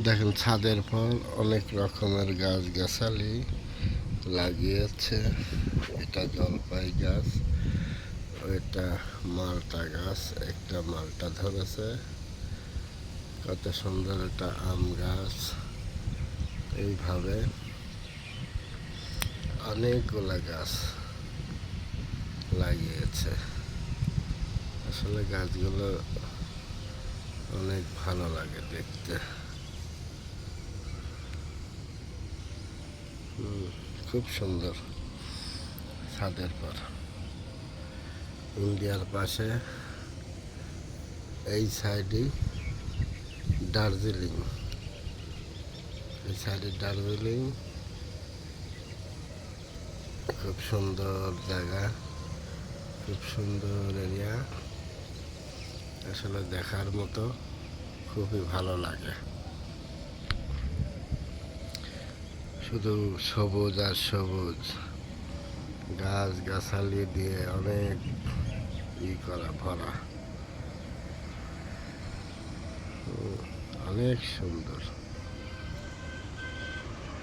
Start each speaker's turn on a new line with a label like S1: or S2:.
S1: দেখেন ছাদের পর অনেক রকমের গাছগাছালি লাগিয়েছে। এটা জলপাই গাছ, ওইটা মালটা গাছ, একটা মালটা ধরেছে। কত সুন্দর একটা আম গাছ। এইভাবে অনেকগুলা গাছ লাগিয়েছে। আসলে গাছগুলো অনেক ভালো লাগে দেখতে। খুব সুন্দর। ছাদের পর ইন্ডিয়ার পাশে এই সাইডে দার্জিলিং, এই সাইডে দার্জিলিং খুব সুন্দর জায়গা, খুব সুন্দর এরিয়া। আসলে দেখার মতো, খুবই ভালো লাগে। শুধু সবুজ আর সবুজ, গাছ গাছালি দিয়ে অনেক করা ভরা, অনেক সুন্দর।